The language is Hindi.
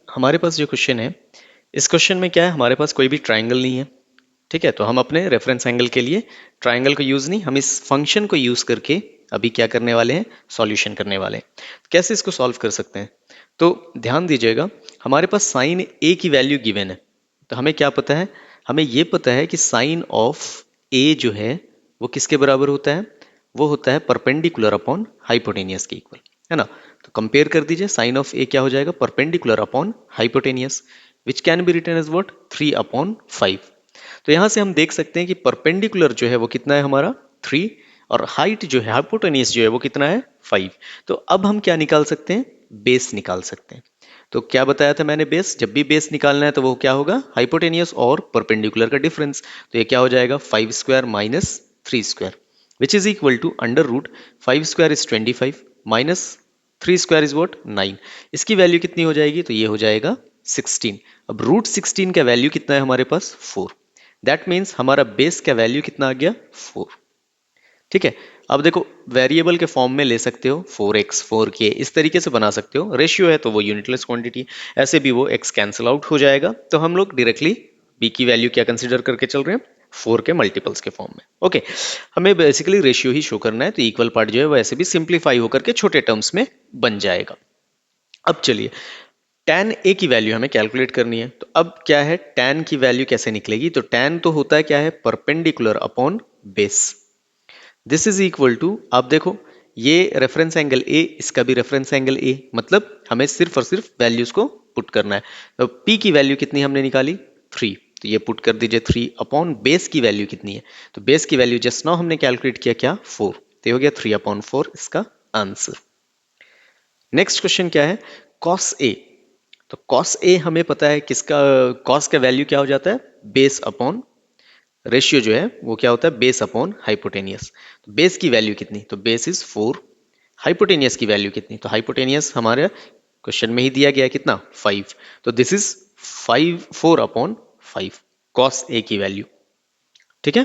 हमारे पास जो क्वेश्चन है, इस क्वेश्चन में क्या है, हमारे पास कोई भी ट्राइंगल नहीं है। ठीक है, तो हम अपने रेफरेंस एंगल के लिए ट्राइंगल को यूज नहीं, हम इस फंक्शन को यूज करके अभी क्या करने वाले हैं, सॉल्यूशन करने वाले हैं। कैसे इसको सॉल्व कर सकते हैं, तो ध्यान दीजिएगा। हमारे पास साइन ए की वैल्यू गिवन है, तो हमें क्या पता है, हमें ये पता है कि साइन ऑफ ए जो है वो किसके बराबर होता है, वो होता है परपेंडिकुलर अपॉन हाइपोटेनियस के इक्वल, है ना। तो कंपेयर कर दीजिए, साइन ऑफ ए क्या हो जाएगा, perpendicular upon hypotenuse, which can be written as what, 3/5। तो यहां से हम देख सकते हैं कि परपेंडिकुलर जो है वो कितना है हमारा 3, और हाइट जो है, हाइपोटेनियस जो है वो कितना है 5। तो अब हम क्या निकाल सकते हैं, बेस निकाल सकते हैं। तो क्या बताया था मैंने, बेस, जब भी बेस निकालना है तो वो क्या होगा, हाइपोटेनियस और परपेंडिकुलर का डिफरेंस। तो ये क्या हो जाएगा, 5² minus 3² which is equal to under root 5² is 25 minus 3² is what 9। इसकी वैल्यू कितनी हो जाएगी, तो ये हो जाएगा 16। अब रूट 16 का वैल्यू कितना है हमारे पास 4। दैट मीन्स हमारा बेस का वैल्यू कितना आ गया 4। ठीक है, अब देखो वेरिएबल के फॉर्म में ले सकते हो, 4x 4k इस तरीके से बना सकते हो। रेशियो है तो वो यूनिटलेस क्वांटिटी, ऐसे भी वो x कैंसिल आउट हो जाएगा। तो हम लोग डायरेक्टली b की वैल्यू क्या कंसीडर करके चल रहे हैं, 4 के मल्टीपल्स के फॉर्म में। ओके, हमें बेसिकली रेशियो ही शो करना है, तो इक्वल पार्ट जो है वो ऐसे भी सिंप्लीफाई होकर के छोटे टर्म्स में बन जाएगा। अब चलिए, tan a की वैल्यू हमें कैलकुलेट करनी है। तो अब क्या है, tan की वैल्यू कैसे निकलेगी, तो tan तो होता है क्या है, perpendicular upon base. This is equal to, आप देखो ये रेफरेंस एंगल ए, इसका भी रेफरेंस एंगल ए, मतलब हमें सिर्फ और सिर्फ वैल्यूज को पुट करना है। तो p की वैल्यू कितनी हमने निकाली 3, तो ये पुट कर दीजिए 3 अपॉन बेस की वैल्यू कितनी है, तो बेस की वैल्यू जस्ट नाउ हमने कैलकुलेट किया क्या 4, तो ये हो गया 3/4 इसका आंसर। नेक्स्ट क्वेश्चन क्या है, cos a। तो cos a हमें पता है किसका, cos का वैल्यू क्या हो जाता है, बेस अपॉन रेशियो जो है वो क्या होता है, बेस अपॉन हाइपोटेनियस। तो बेस की वैल्यू कितनी, तो बेस इज 4। हाइपोटेनियस की वैल्यू कितनी, तो हाइपोटेनियस हमारे क्वेश्चन में ही दिया गया है कितना 5। तो दिस इज 4/5 कॉस ए की वैल्यू। ठीक है,